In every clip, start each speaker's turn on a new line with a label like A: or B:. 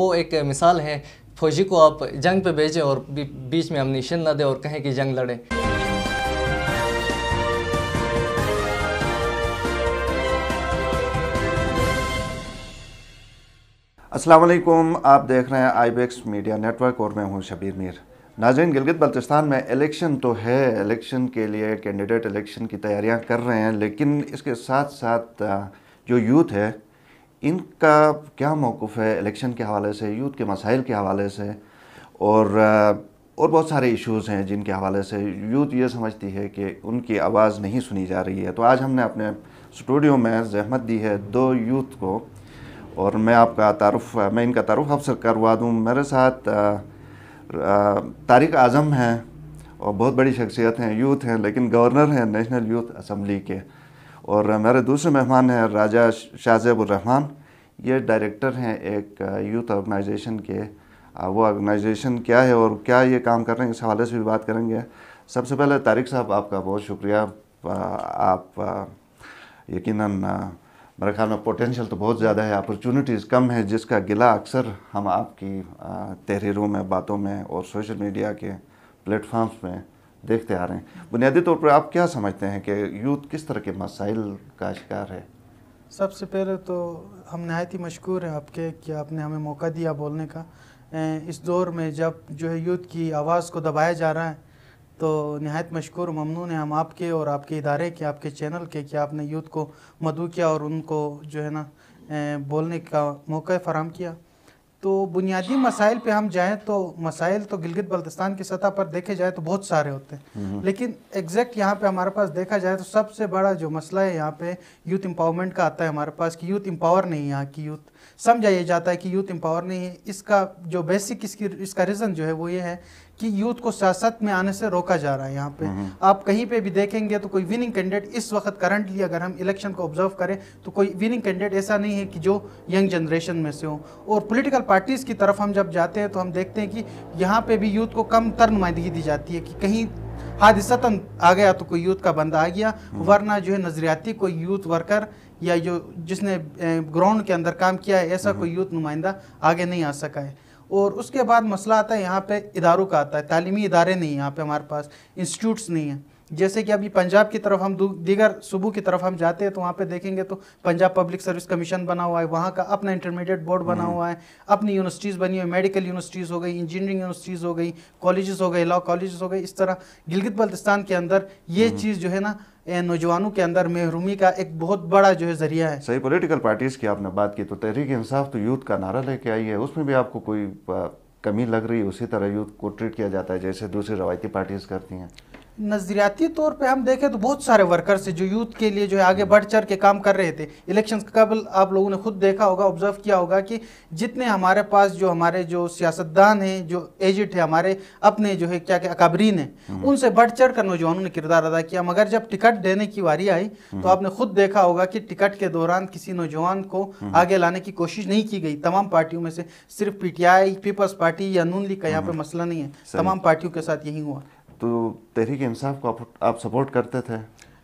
A: वो एक मिसाल है। फौजी को आप जंग पे भेजें और बीच में अम्नीशन ना दें और कहें कि जंग लड़ें।
B: अस्सलाम वालेकुम, आप देख रहे हैं आईबेक्स मीडिया नेटवर्क और मैं हूं शबीर मीर। नाज़रीन, गिलगित बल्तिस्तान में इलेक्शन तो है, इलेक्शन के लिए कैंडिडेट इलेक्शन की तैयारियां कर रहे हैं, लेकिन इसके साथ साथ जो यूथ है इनका क्या मौक़िफ़ है इलेक्शन के हवाले से, यूथ के मसाइल के हवाले से और बहुत सारे इश्यूज़ हैं जिनके हवाले से यूथ ये समझती है कि उनकी आवाज़ नहीं सुनी जा रही है। तो आज हमने अपने स्टूडियो में ज़हमत दी है दो यूथ को और मैं इनका तारुफ अफसर करवा दूँ। मेरे साथ तारिक आज़म हैं और बहुत बड़ी शख्सियत हैं, यूथ हैं, लेकिन गवर्नर हैं नेशनल यूथ असम्बली के। और मेरे दूसरे मेहमान हैं राजा शाहज़ेबुर्रहमान, ये डायरेक्टर हैं एक यूथ ऑर्गेनाइजेशन के। वो ऑर्गेनाइजेशन क्या है और क्या ये काम कर रहे हैं, इस हवाले से भी बात करेंगे। सबसे पहले तारिक साहब, आपका बहुत शुक्रिया। आप यकीनन मेरे ख्याल में पोटेंशियल तो बहुत ज़्यादा है, अपॉर्चुनिटीज़ कम है, जिसका गिला अक्सर हम आपकी तहरीरों में, बातों में और सोशल मीडिया के प्लेटफॉर्म्स में देखते आ रहे हैं। बुनियादी तौर पर आप क्या समझते हैं कि यूथ किस तरह के मसाइल का शिकार है?
C: सबसे पहले तो हम नहायत ही मशकूर हैं आपके कि आपने हमें मौका दिया बोलने का। इस दौर में जब जो है यूथ की आवाज़ को दबाया जा रहा है, तो नहायत मशकूर ममनून है हम आपके और आपके इदारे के, आपके चैनल के, कि आपने यूथ को मदऊ किया और उनको जो है ना बोलने का मौका फ़राहम किया। तो बुनियादी मसाइल पे हम जाएं तो मसाइल तो गिलगित बल्तिस्तान की सतह पर देखे जाए तो बहुत सारे होते हैं, लेकिन एग्जैक्ट यहाँ पे हमारे पास देखा जाए तो सबसे बड़ा जो मसला है यहाँ पे यूथ एम्पावरमेंट का आता है हमारे पास, कि यूथ एम्पावर नहीं है। यहाँ की यूथ समझा ये जाता है कि यूथ एम्पावर नहीं है। इसका जो बेसिक इसका रीज़न जो है वो ये है कि यूथ को सियासत में आने से रोका जा रहा है। यहाँ पे आप कहीं पे भी देखेंगे तो कोई विनिंग कैंडिडेट इस वक्त करंटली अगर हम इलेक्शन को ऑब्जर्व करें तो कोई विनिंग कैंडिडेट ऐसा नहीं है कि जो यंग जनरेशन में से हो। और पॉलिटिकल पार्टीज़ की तरफ हम जब जाते हैं तो हम देखते हैं कि यहाँ पे भी यूथ को कम तर नुमाइंदगी दी जाती है, कि कहीं हादिसतन आ गया तो कोई यूथ का बंदा आ गया, वरना जो है नजरियाती कोई यूथ वर्कर या जो जिसने ग्राउंड के अंदर काम किया है ऐसा कोई यूथ नुमाइंदा आगे नहीं आ सका है। और उसके बाद मसला आता है यहाँ पे इदारों का आता है। तालीमी इदारे नहीं, यहाँ पे हमारे पास इंस्टीट्यूट्स नहीं हैं। जैसे कि अभी पंजाब की तरफ हम दीगर सूबों की तरफ हम जाते हैं तो वहाँ पे देखेंगे तो पंजाब पब्लिक सर्विस कमीशन बना हुआ है, वहाँ का अपना इंटरमीडिएट बोर्ड बना हुआ है, अपनी यूनिवर्सिटीज़ बनी हुई, मेडिकल यूनिवर्सिटीज़ हो गई, इंजीनियरिंग यूनिवर्सिटीज़ हो गई, कॉलेजेस हो गए, लॉ कॉलेजेस हो गए। इस तरह गिलगित बल्तिस्तान के अंदर ये चीज़ जो है ना नौजवानों के अंदर महरूमी का एक बहुत बड़ा जो है जरिया है।
B: सही। पॉलिटिकल पार्टीज़ की आपने बात की तो तहरीक इंसाफ तो यूथ का नारा लेके आई है, उसमें भी आपको कोई कमी लग रही है? उसी तरह यूथ को ट्रीट किया जाता है जैसे दूसरी रवायती पार्टीज़ करती हैं?
C: नजरियाती तौर पे हम देखें तो बहुत सारे वर्कर्स जो यूथ के लिए जो है आगे बढ़ चढ़ के काम कर रहे थे। इलेक्शन से कबल आप लोगों ने खुद देखा होगा, ऑब्जर्व किया होगा कि जितने हमारे पास जो हमारे जो सियासतदान हैं, जो एजेंट है, हमारे अपने जो है क्या क्या अकाबरीन हैं, उनसे बढ़ चढ़ कर नौजवानों ने किरदार अदा किया। मगर जब टिकट देने की बारी आई तो आपने खुद देखा होगा कि टिकट के दौरान किसी नौजवान को आगे लाने की कोशिश नहीं की गई तमाम पार्टियों में से। सिर्फ पीटीआई, पीपल्स पार्टी या नून लीग का यहाँ पे मसला नहीं है, तमाम पार्टियों के साथ यही हुआ।
B: तो तहरीक इंसाफ को आप सपोर्ट करते थे?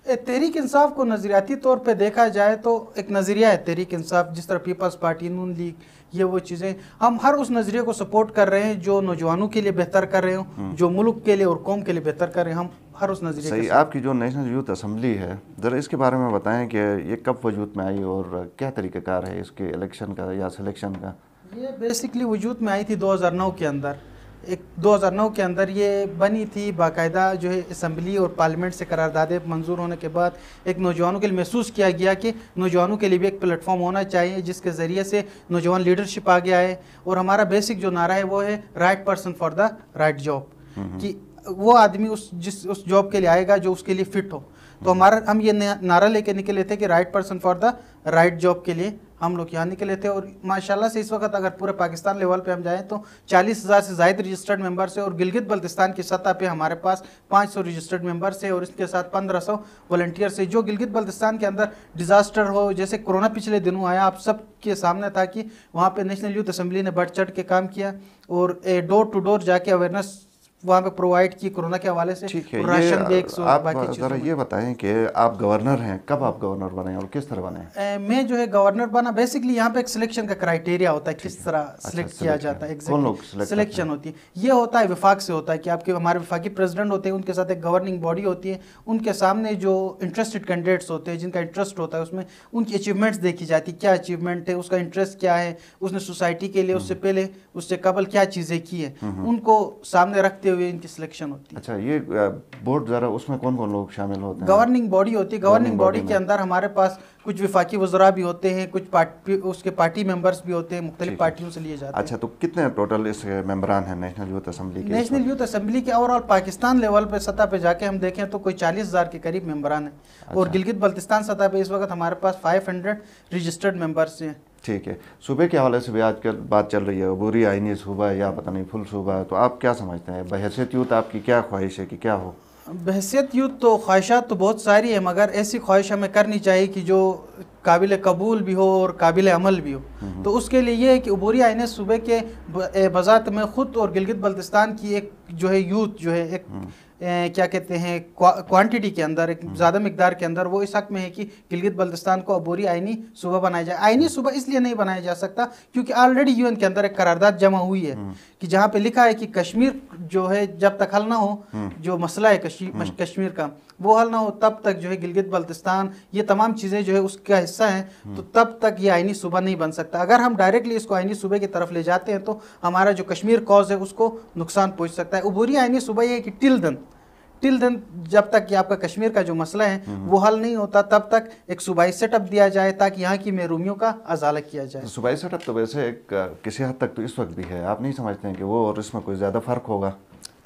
C: तहरीक इंसाफ को नज़रियाती तौर पे देखा जाए तो एक नज़रिया है तहरीक इंसाफ, जिस तरह पीपल्स पार्टी, नून लीग, ये वो चीज़ें, हम हर उस नज़रिए को सपोर्ट कर रहे हैं जो नौजवानों के लिए बेहतर कर रहे हो, जो मुल्क के लिए और कौम के लिए बेहतर कर रहे हैं। हम हर उस नज़रिए।
B: सही। आपकी जो नेशनल यूथ असम्बली है, ज़रा इसके बारे में बताएं कि ये कब वजूद में आई और क्या तरीक़ाकार है इसके इलेक्शन का या सिलेक्शन का?
C: ये बेसिकली वजूद में आई थी 2009 के अंदर। 2009 के अंदर ये बनी थी बाकायदा जो है असम्बली और पार्लियामेंट से करारदादे मंजूर होने के बाद एक नौजवानों के लिए महसूस किया गया कि नौजवानों के लिए भी एक प्लेटफॉर्म होना चाहिए जिसके ज़रिए से नौजवान लीडरशिप आ गया है। और हमारा बेसिक जो नारा है वो है right person for the right job, कि वो आदमी उस जॉब के लिए आएगा जो उसके लिए फिट हो। तो हम ये नारा लेके निकले थे कि right person for the right job के लिए हम लोग यहाँ निकले थे। और माशाल्लाह से इस वक्त अगर पूरे पाकिस्तान लेवल पे हम जाएं तो 40,000 से ज़ायद रजिस्टर्ड मेंबर्स है और गिलगित बल्तिस्तान की सतह पे हमारे पास 500 रजिस्टर्ड मेंबर्स है और इसके साथ 1500 वॉलंटियर्स है। जो गिलगित बल्तिस्तान के अंदर डिज़ास्टर हो, जैसे कोरोना पिछले दिनों आया, आप सब के सामने था कि वहाँ पर नेशनल यूथ असम्बली ने बढ़ चढ़ के काम किया और डोर टू डोर जाके अवेयरनेस वहाँ पे प्रोवाइड की कोरोना के हवाले से,
B: ठीक है।
C: राशन बैग्स और
B: आप
C: बाकी
B: ज़रा
C: चीज़ों
B: ये बताएं कि आप गवर्नर हैं, कब आप गवर्नर बने और किस तरह बने?
C: मैं जो है गवर्नर बना, बेसिकली यहाँ पे एक सिलेक्शन का क्राइटेरिया होता है, किस तरह
B: अच्छा,
C: सिलेक्ट किया जाता है।
B: कौन लोग select
C: सिलेक्शन होती है, ये होता है विफाक से होता है कि आपके हमारे विफाकी प्रेसिडेंट होते हैं, उनके साथ एक गवर्निंग बॉडी होती है, उनके सामने जो इंटरेस्टेड कैंडिडेट्स होते हैं, जिनका इंटरेस्ट होता है उसमें, उनकी अचीवमेंट्स देखी जाती है, क्या अचीवमेंट है, उसका इंटरेस्ट क्या है, उसने सोसाइटी के लिए उससे पहले उससे कबल क्या चीज़ें की है, उनको सामने रखते हुए इनकी सिलेक्शन होती है।
B: अच्छा, ये बोर्ड ज़रा उसमें कौन कौन लोग शामिल होते हैं?
C: गवर्निंग बॉडी होती है, गवर्निंग बॉडी के अंदर हमारे पास कुछ विफाकी वज़रा भी होते हैं, कुछ उसके पार्टी मेंबर्स भी होते हैं, मुख्तलिफ पार्टियों से लिए जाते हैं।
B: अच्छा, तो कितने टोटल इस मेंबरान हैं नेशनल यूथ असम्बली के?
C: नेशनल यूथ असम्बली के ओवरऑल पाकिस्तान लेवल पे सतह पे जाके हम देखें तो कोई 40,000 के करीब मेंबरान हैं।
B: अच्छा।
C: और गिलगित बल्तिस्तान सतह पे इस वक्त हमारे पास 500 रजिस्टर्ड मेंबर्स हैं।
B: ठीक है। सूबे के हवाले से भी आजकल बात चल रही है, अबूरी आइनी सूबा या पता नहीं फुल सूबा, तो आप क्या समझते हैं बहैसियत यूथ आपकी क्या ख्वाहिश है कि क्या हो?
C: बहसियत यूथ तो ख्वाहिशात तो बहुत सारी है, मगर ऐसी ख्वाहिश हमें करनी चाहिए कि जो काबिल कबूल भी हो और काबिल अमल भी हो। तो उसके लिए ये है कि अबूरी आइन सूबे के बजात में ख़ुद और गिलगित बल्तिस्तान की एक जो है यूथ जो है एक क्या कहते हैं क्वांटिटी के अंदर, एक ज़्यादा मिकदार के अंदर, वो इस हक में है कि गिलगित बल्तिस्तान को अबूरी आइनी सूबा बनाया जाए। आइनी सूबा इसलिए नहीं बनाया जा सकता क्योंकि ऑलरेडी यूएन के अंदर एक करारदाद जमा हुई है कि जहाँ पे लिखा है कि कश्मीर जो है जब तक हल ना हो, जो मसला है कश्मीर का वो हल ना हो, तब तक जो है गिलगित बल्तिस्तान ये तमाम चीज़ें जो है उसका हिस्सा हैं, तो तब तक ये आइनी सूबा नहीं बन सकता। अगर हम डायरेक्टली इसको आइनी सूबे की तरफ ले जाते हैं तो हमारा जो कश्मीर कॉज है उसको नुकसान पहुँच सकता है। अबूरी आइनी सूबा ये है कि टिल देन जब तक कि आपका कश्मीर का जो मसला है वो हल नहीं होता, तब तक एक सूबाई सेटअप दिया जाए ताकि यहाँ की महरूमियों का अजाला किया जाए।
B: सूबाई सेटअप तो वैसे एक किसी हद तक तो इस वक्त भी है, आप नहीं समझते हैं कि वो और इसमें कोई ज़्यादा फ़र्क होगा?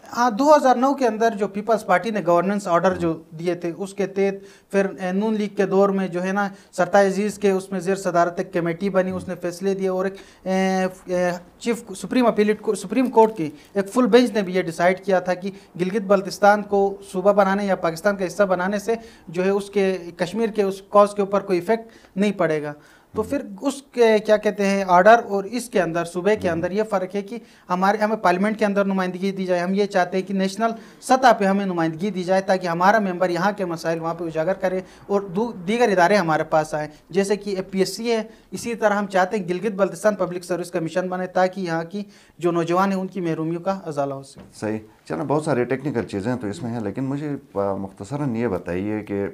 C: हाँ, 2009 के अंदर जो पीपल्स पार्टी ने गवर्नेंस ऑर्डर जो दिए थे उसके तहत फिर नून लीग के दौर में जो है ना सरताज अजीज़ के उसमें ज़ेर सदारत एक कमेटी बनी, उसने फैसले दिए और एक चीफ सुप्रीम कोर्ट की एक फुल बेंच ने भी ये डिसाइड किया था कि गिलगित बल्तिस्तान को सूबा बनाने या पाकिस्तान का हिस्सा बनाने से जो है उसके कश्मीर के उस कॉज के ऊपर कोई इफेक्ट नहीं पड़ेगा। तो फिर उसके क्या कहते हैं ऑर्डर और इसके अंदर सूबे के अंदर ये फ़र्क है कि हमें पार्लियामेंट के अंदर नुमाइंदगी दी जाए। हम ये चाहते हैं कि नेशनल सतह पे हमें नुमाइंदगी दी जाए ताकि हमारा मेंबर यहाँ के मसाइल वहाँ पे उजागर करे और दीगर इदारे हमारे पास आए, जैसे कि APSC है। इसी तरह हम चाहते हैं Gilgit Baltistan public service commission बने ताकि यहाँ की जो नौजवान हैं उनकी महरूमियों का अजाला हो सके।
B: सही। चलो, बहुत सारी टेक्निकल चीज़ें तो इसमें हैं, लेकिन मुझे मुख्तसरन ये बताइए कि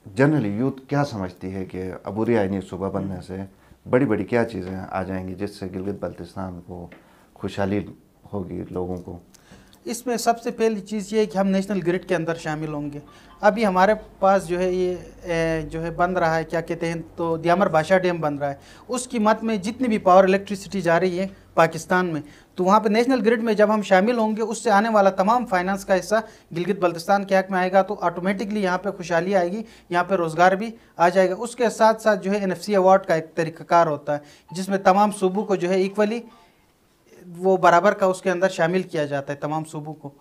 B: जनरली यूथ क्या समझती है कि अबूरी आइनी सूबा बनने से बड़ी बड़ी क्या चीज़ें आ जाएंगी जिससे गिलगित बल्तिस्तान को खुशहाली होगी लोगों को?
C: इसमें सबसे पहली चीज़ ये है कि हम नेशनल ग्रिड के अंदर शामिल होंगे। अभी हमारे पास जो है ये जो है बन रहा है क्या कहते हैं तो दियामर बादशाह डैम बन रहा है, उसकी मद में जितनी भी पावर इलेक्ट्रिसिटी जा रही है पाकिस्तान में, तो वहाँ पे नेशनल ग्रिड में जब हम शामिल होंगे उससे आने वाला तमाम फाइनेंस का हिस्सा गिलगित बल्तिस्तान के हक में आएगा, तो ऑटोमेटिकली यहाँ पे खुशहाली आएगी, यहाँ पे रोज़गार भी आ जाएगा। उसके साथ साथ जो है NFC अवार्ड का एक तरीक़ाकार होता है जिसमें तमाम सूबों को जो है इक्वली वो बराबर का उसके अंदर शामिल किया जाता है, तमाम सूबों को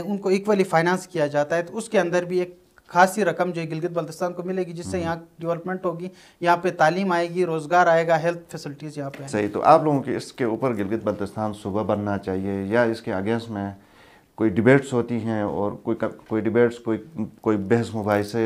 C: उनको इक्वली फाइनेंस किया जाता है। तो उसके अंदर भी एक खासी रकम जो है गिलगित बल्तिस्तान को मिलेगी जिससे यहाँ डेवलपमेंट होगी, यहाँ पे तालीम आएगी, रोज़गार आएगा, हेल्थ फैसिलिटीज़ यहाँ पे।
B: सही। तो आप लोगों की इसके ऊपर गिलगित बल्तिस्तान सूबा बनना चाहिए या इसके अगेंस्ट में कोई डिबेट्स होती हैं और कोई डिबेट्स कोई बहस मुबाहिसे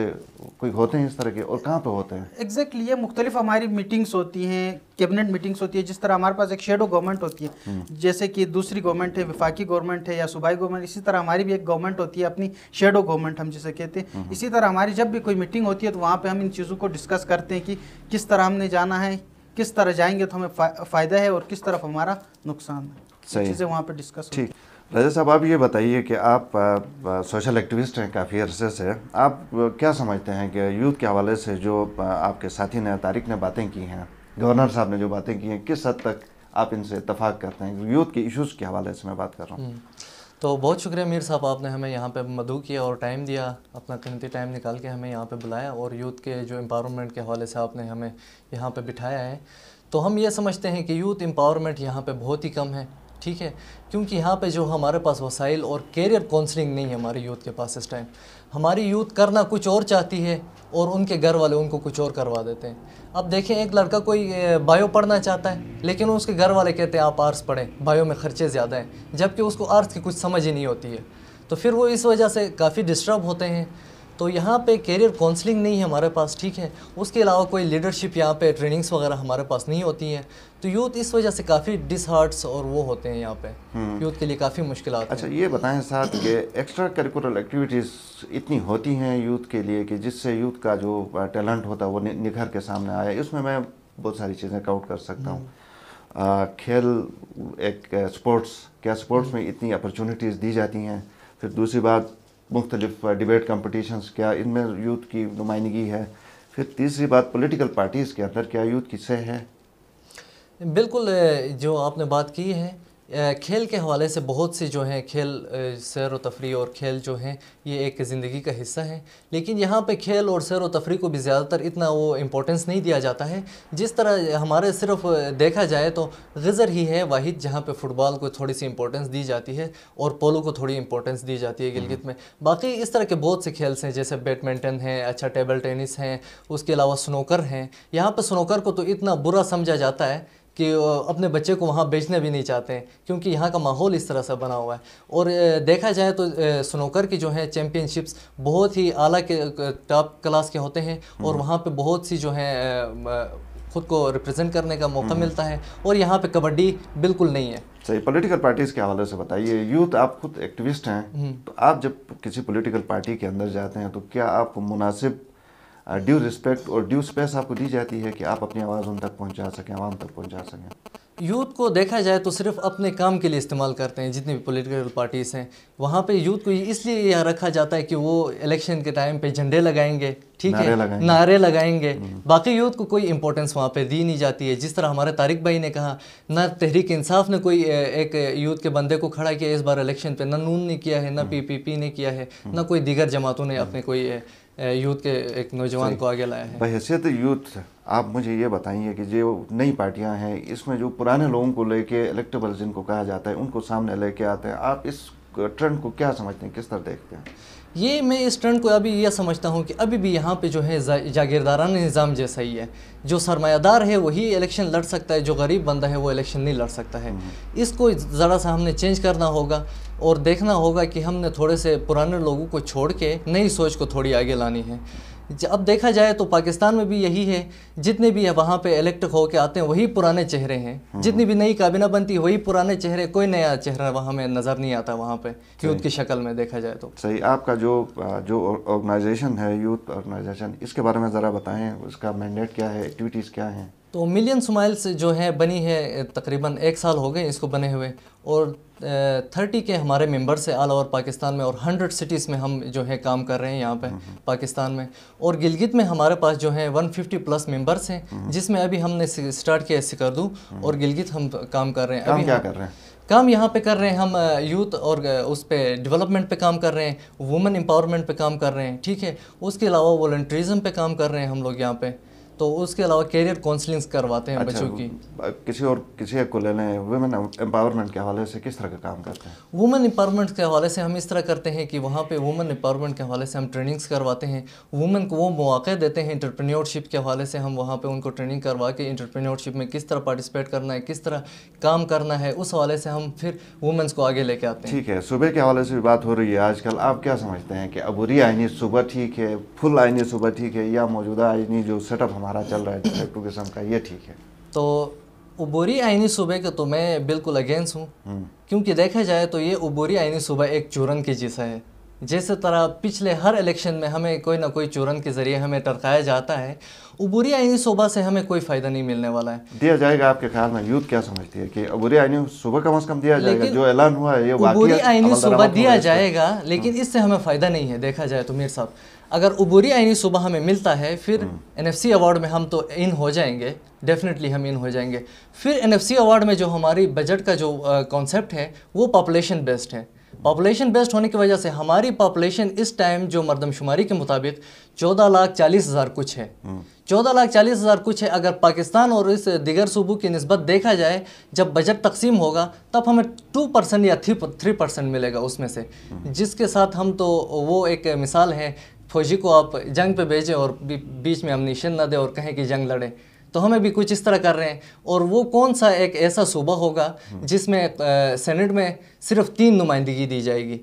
B: कोई होते हैं इस तरह के, और कहाँ पे होते हैं?
C: एग्जैक्टली ये मुख्तलिफ हमारी मीटिंग्स होती हैं, कैबिनेट मीटिंग्स होती है। जिस तरह हमारे पास एक शेडो गवर्नमेंट होती है, जैसे कि दूसरी गवर्नमेंट है, वफाकी गवर्नमेंट है या सूबाई गवर्नमेंट, इसी तरह हमारी भी एक गवर्नमेंट होती है अपनी शेडो गवर्नमेंट हम जिसे कहते हैं। इसी तरह हमारी जब भी कोई मीटिंग होती है तो वहाँ पर हम इन चीज़ों को डिस्कस करते हैं कि किस तरह हमने जाना है, किस तरह जाएंगे तो हमें फ़ायदा है और किस तरफ हमारा नुकसान है, चीज़ें वहाँ पर डिस्कस होती हैं।
B: ठीक। रजा साहब, आप ये बताइए कि आप सोशल एक्टिविस्ट हैं काफ़ी अरसे से, आप क्या समझते हैं कि यूथ के हवाले से जो आपके साथी ने तारिक ने बातें की हैं, गवर्नर साहब ने जो बातें की हैं, किस हद तक आप इनसे इत्तफाक करते हैं? यूथ के इश्यूज़ के हवाले से मैं बात कर रहा हूँ।
A: तो बहुत शुक्रिया मीर साहब, आपने हमें यहाँ पे मदऊ किया और टाइम दिया, अपना कीमती टाइम निकाल के हमें यहाँ पे बुलाया और यूथ के जो एम्पावरमेंट के हवाले से आपने हमें यहाँ पे बिठाया है। तो हम ये समझते हैं कि यूथ एम्पावरमेंट यहाँ पे बहुत ही कम है ठीक है, क्योंकि यहाँ पे जो हमारे पास वसाइल और कैरियर काउंसलिंग नहीं है हमारे यूथ के पास इस टाइम। हमारी यूथ करना कुछ और चाहती है और उनके घर वाले उनको कुछ और करवा देते हैं। अब देखें, एक लड़का कोई बायो पढ़ना चाहता है, लेकिन उसके घर वाले कहते हैं आप आर्ट्स पढ़ें, बायो में ख़र्चे ज़्यादा हैं, जबकि उसको आर्ट्स की कुछ समझ ही नहीं होती है। तो फिर वो इस वजह से काफ़ी डिस्टर्ब होते हैं। तो यहाँ पे कैरियर काउंसलिंग नहीं है हमारे पास, ठीक है। उसके अलावा कोई लीडरशिप यहाँ पे ट्रेनिंग्स वगैरह हमारे पास नहीं होती हैं। तो यूथ इस वजह से काफ़ी डिसहार्ट्स और वो होते हैं यहाँ पे, यूथ के लिए काफ़ी मुश्किलात
B: अच्छा,
A: हैं।
B: ये बताएं साथ कि एक्स्ट्रा करिकुलर एक्टिविटीज़ इतनी होती हैं यूथ के लिए कि जिससे यूथ का जो टैलेंट होता है वो निखर के सामने आया। इसमें मैं बहुत सारी चीज़ें काउंट कर सकता हूँ। खेल, एक स्पोर्ट्स, क्या स्पोर्ट्स में इतनी अपॉर्चुनिटीज़ दी जाती हैं। फिर दूसरी बात, मुख्तलिफ डिबेट कंपटीशंस, क्या इनमें यूथ की नुमाइंदगी है। फिर तीसरी बात, पॉलिटिकल पार्टीज़ के अंदर क्या यूथ की सह है।
A: बिल्कुल, जो आपने बात की है, खेल के हवाले से बहुत सी जो हैं खेल, सैर व तफरी और खेल जो हैं ये एक ज़िंदगी का हिस्सा है। लेकिन यहाँ पे खेल और सैर व तफरी को भी ज़्यादातर इतना वो इम्पोर्टेंस नहीं दिया जाता है जिस तरह हमारे सिर्फ देखा जाए तो गज़र ही है वाहिद जहाँ पे फ़ुटबॉल को थोड़ी सी इम्पोर्टेंस दी जाती है और पोलो को थोड़ी इम्पोर्टेंस दी जाती है गिलगित में। बाकी इस तरह के बहुत से खेल हैं, जैसे बैडमिंटन है, अच्छा टेबल टेनिस हैं, उसके अलावा स्नूकर हैं। यहाँ पर स्नूकर को तो इतना बुरा समझा जाता है कि अपने बच्चे को वहाँ बेचने भी नहीं चाहते हैं, क्योंकि यहाँ का माहौल इस तरह से बना हुआ है। और देखा जाए तो स्नूकर की जो है चैम्पियनशिप्स बहुत ही आला के टॉप क्लास के होते हैं और वहाँ पे बहुत सी जो है ख़ुद को रिप्रेजेंट करने का मौका मिलता है। और यहाँ पे कबड्डी बिल्कुल नहीं है।
B: सही। पॉलिटिकल पार्टीज़ के हवाले से बताइए, यूथ, आप खुद एक्टिविस्ट हैं, तो आप जब किसी पॉलिटिकल पार्टी के अंदर जाते हैं तो क्या आपको मुनासिब ड्यू रिस्पेक्ट और ड्यू स्पेस आपको दी जाती है कि आप अपनी आवाज़ उन तक पहुंचा सकें, आवाम तक पहुंचा सकें?
A: यूथ को देखा जाए तो सिर्फ अपने काम के लिए इस्तेमाल करते हैं जितनी भी पॉलिटिकल पार्टीज़ हैं। वहाँ पे यूथ को इसलिए यहाँ रखा जाता है कि वो इलेक्शन के टाइम पे झंडे लगाएंगे, ठीक है, नारे लगाएंगे। बाकी यूथ को कोई इंपॉर्टेंस वहाँ पे दी नहीं जाती है। जिस तरह हमारे तारिक भाई ने कहा, ना तहरीक इंसाफ ने कोई एक यूथ के बंदे को खड़ा किया इस बार इलेक्शन पे, ना नून ने किया है, ना PPP ने किया है, ना कोई दीगर जमातों ने अपने कोई यूथ के एक नौजवान को आगे लाया है।
B: बहैसियत यूथ, आप मुझे ये बताइए कि जो नई पार्टियां हैं इसमें जो पुराने लोगों को लेके इलेक्टेबल जिनको कहा जाता है उनको सामने लेके आते हैं, आप इस ट्रेंड को क्या समझते हैं, किस तरह देखते हैं?
A: ये मैं इस ट्रेंड को अभी यह समझता हूँ कि अभी भी यहाँ पे जो है जागीरदाराना निज़ाम जैसा ही है। जो सरमायादार है वही इलेक्शन लड़ सकता है, जो गरीब बंदा है वो इलेक्शन नहीं लड़ सकता है। इसको ज़रा सा हमने चेंज करना होगा और देखना होगा कि हमने थोड़े से पुराने लोगों को छोड़ के नई सोच को थोड़ी आगे लानी है। अब देखा जाए तो पाकिस्तान में भी यही है, जितने भी है वहाँ पे इलेक्ट होके आते हैं वही पुराने चेहरे हैं, जितनी भी नई काबिना बनती है वही पुराने चेहरे, कोई नया चेहरा वहाँ में नज़र नहीं आता वहाँ पे यूथ की शक्ल में देखा जाए तो।
B: सही। आपका जो ऑर्गेनाइजेशन है, यूथ ऑर्गेनाइजेशन, इसके बारे में ज़रा बताएं, उसका मैंडेट क्या है, एक्टिविटीज़ क्या हैं?
A: तो मिलियन स्माइल्स जो है बनी है, तकरीबन 1 साल हो गए इसको बने हुए, और 30 के हमारे मेंबर्स हैं ऑल ओवर पाकिस्तान में, और 100 सिटीज़ में हम जो है काम कर रहे हैं यहाँ पे पाकिस्तान में। और गिलगित में हमारे पास जो है 150+ मेंबर्स हैं, जिसमें अभी हमने स्टार्ट किया सिकरदू और गिलगित हम काम कर रहे हैं।
B: अभी क्या कर रहे हैं?
A: काम यहाँ पे कर रहे हैं हम यूथ और उस पे डेवलपमेंट पे काम कर रहे हैं, वुमेन एम्पावरमेंट पे काम कर रहे हैं, ठीक है। उसके अलावा वॉलंटरिज्म पे काम कर रहे हैं हम लोग यहाँ पे। तो उसके अलावा कैरियर काउंसलिंग्स करवाते हैं बच्चों की।
B: किसी को ले लें, वुमेन एम्पावरमेंट के हवाले से किस तरह का काम करते हैं?
A: वुमेन एम्पावरमेंट के हवाले से हम इस तरह करते हैं कि वहाँ पे वुमेन एम्पावरमेंट के हवाले से हम ट्रेनिंग्स करवाते हैं, वुमेन को वो मौक़े देते हैं। एंटरप्रेन्योरशिप के हवाले से हम वहाँ पे उनको ट्रेनिंग करवा के एंटरप्रेन्योरशिप में किस तरह पार्टिसिपेट करना है, किस तरह काम करना है, उस हवाले से हम फिर वुमेन्स को आगे लेके आते हैं।
B: ठीक है। सूबे के हवाले से भी बात हो रही है आजकल, आप क्या समझते हैं कि अबूरी आइनी सूबा ठीक है, फुल आइनी सूबा ठीक है, या मौजूदा आइनी जो सेटअप हमारा चल रहा है डायरेक्ट टू किस्म का, ये ठीक है?
A: तो उबूरी आइनी सूबे का तो मैं बिल्कुल अगेंस्ट हूँ, क्योंकि देखा जाए तो ये उबूरी आइनी सूबा एक चूरन के जैसा है। जैसे तरह पिछले हर इलेक्शन में हमें कोई ना कोई चूरन के ज़रिए हमें टरकाया जाता है, उबूरी आइनी सूबा से हमें कोई फ़ायदा नहीं मिलने वाला है।
B: दिया जाएगा आपके ख्याल में? यूथ क्या समझती है कि उबूरी आइनी सूबा कम से कम दिया जाएगा? जो ऐलान हुआ है ये
A: उबूरी आइनी सूबा दिया जाएगा, लेकिन इससे हमें फ़ायदा नहीं है। देखा जाए तो मीर साहब, अगर उबूरी आइनी सूबा हमें मिलता है फिर NFC अवार्ड में हम तो इन हो जाएंगे, डेफिनेटली हम इन हो जाएंगे। फिर NFC अवार्ड में जो हमारी बजट का जो कॉन्सेप्ट है वो पॉपुलेशन बेस्ड है। पॉपुलेशन बेस्ड होने की वजह से हमारी पॉपुलेशन इस टाइम जो मरदमशुमारी के मुताबिक 14,40,000 कुछ है। 14,40,000 कुछ है। अगर पाकिस्तान और इस दिगर सूबों की निस्बत देखा जाए, जब बजट तकसीम होगा तब हमें 2% या 3% मिलेगा उसमें से, जिसके साथ हम तो वो एक मिसाल है, फौजी को आप जंग पे भेजें और बीच में अमनीशन ना दे और कहें कि जंग लड़े, तो हमें भी कुछ इस तरह कर रहे हैं। और वो कौन सा एक ऐसा सूबा होगा जिसमें सेनेट में सिर्फ 3 नुमाइंदगी दी जाएगी।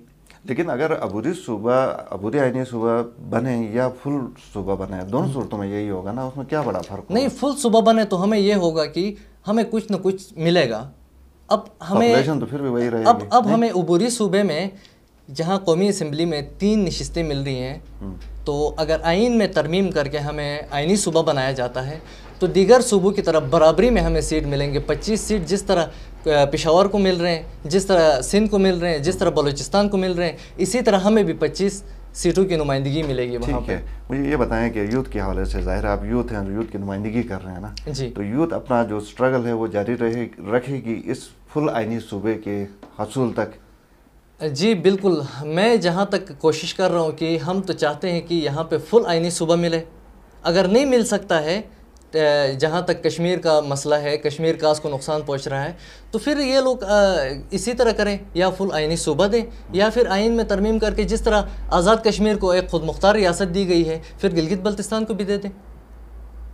B: लेकिन अगर अबूरी आइनी सूबा बने या फुल सूबा बने, दोनों सूरतों में यही होगा ना, उसमें क्या बड़ा फर्क
A: नहीं, फुल सूबा बने तो हमें ये होगा कि हमें कुछ न कुछ मिलेगा। अब हमें
B: तो फिर भी वही रहेगी।
A: अब हमें अबूरी सूबे में जहाँ कौमी असम्बली में 3 नशिस्तें मिल रही हैं, तो अगर आइन में तरमीम करके हमें आइनी सूबा बनाया जाता है तो दीगर सूबों की तरफ बराबरी में हमें सीट मिलेंगे। 25 सीट जिस तरह पेशावर को मिल रहे हैं, जिस तरह सिंध को मिल रहे हैं, जिस तरह बलूचिस्तान को मिल रहे हैं, इसी तरह हमें भी 25 सीटों की नुमाइंदगी मिलेगी वहाँ पे।
B: मुझे ये बताएं कि यूथ के हवाले से, जाहिर है आप यूथ हैं, यूथ की नुमाइंदगी कर रहे हैं ना
A: जी,
B: तो यूथ अपना जो स्ट्रगल है वो जारी रखेगी इस फुल आइनी सूबे के हसूल तक?
A: जी बिल्कुल। मैं जहाँ तक कोशिश कर रहा हूँ कि हम तो चाहते हैं कि यहाँ पे फुल आइनी सूबा मिले। अगर नहीं मिल सकता है, जहाँ तक कश्मीर का मसला है, कश्मीर कास को नुकसान पहुँच रहा है, तो फिर ये लोग इसी तरह करें, या फुल आइनी सूबा दें या फिर आइन में तरमीम करके जिस तरह आज़ाद कश्मीर को एक खुद मुख्तार रियासत दी गई है, फिर गिलगित बल्तिस्तान को भी दे दें,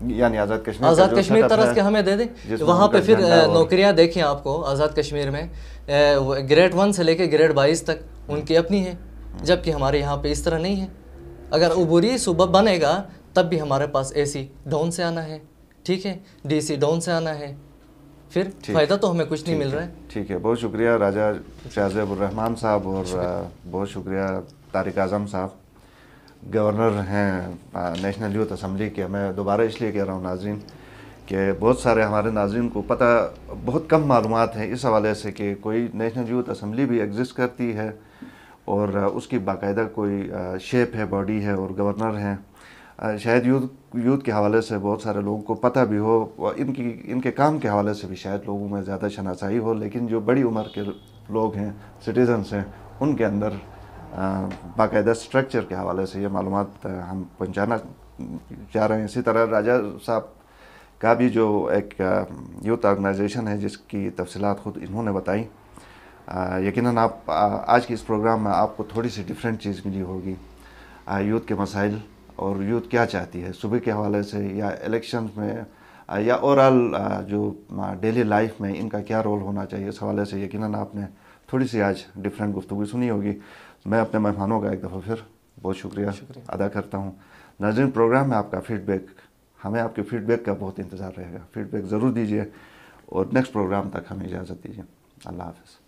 B: यानी आज़ाद कश्मीर
A: तरफ के हमें दे दें। वहाँ पे फिर नौकरियाँ देखें आपको आज़ाद कश्मीर में ग्रेड 1 से लेकर ग्रेड 22 तक उनकी अपनी है, जबकि हमारे यहाँ पे इस तरह नहीं है। अगर अबूरी सूबा बनेगा तब भी हमारे पास AC डाउन से आना है, ठीक है, DC डाउन से आना है, फिर फ़ायदा तो हमें कुछ नहीं मिल रहा है।
B: ठीक है, बहुत शुक्रिया राजा शाहज़ेब रहमान साहब, और बहुत शुक्रिया तारिक आज़म साहब, गवर्नर हैं नेशनल यूथ असम्बली के। मैं दोबारा इसलिए कह रहा हूँ नाज़रीन कि बहुत सारे हमारे नाज़रीन को पता बहुत कम मालूमात हैं इस हवाले से कि कोई नेशनल यूथ असम्बली भी एग्जिस्ट करती है और उसकी बाकायदा कोई शेप है, बॉडी है और गवर्नर हैं। शायद यूथ के हवाले से बहुत सारे लोगों को पता भी हो, इनके काम के हवाले से भी शायद लोगों में ज़्यादा शनासाई हो, लेकिन जो बड़ी उम्र के लोग हैं, सिटीजन्स हैं, उनके अंदर बाकायदा स्ट्रक्चर के हवाले से ये मालूमात हम पहुंचाना चाह रहे हैं। इसी तरह राजा साहब का भी जो एक यूथ ऑर्गेनाइजेशन है जिसकी तफसीलात खुद इन्होंने बताई, यकीनन आप आज के इस प्रोग्राम में आपको थोड़ी सी डिफरेंट चीज़ मिली होगी। यूथ के मसाइल और यूथ क्या चाहती है सुबह के हवाले से, या इलेक्शन में, या ओवरऑल जो डेली लाइफ में इनका क्या रोल होना चाहिए, इस हवाले से यकीनन आपने थोड़ी सी आज डिफरेंट गुफ्तगू सुनी होगी। मैं अपने मेहमानों का एक दफ़ा फिर बहुत शुक्रिया अदा करता हूँ। नाज़रीन, प्रोग्राम में आपका फ़ीडबैक, हमें आपके फ़ीडबैक का बहुत इंतज़ार रहेगा। फ़ीडबैक ज़रूर दीजिए और नेक्स्ट प्रोग्राम तक हमें इजाज़त दीजिए। अल्लाह हाफ़िज़।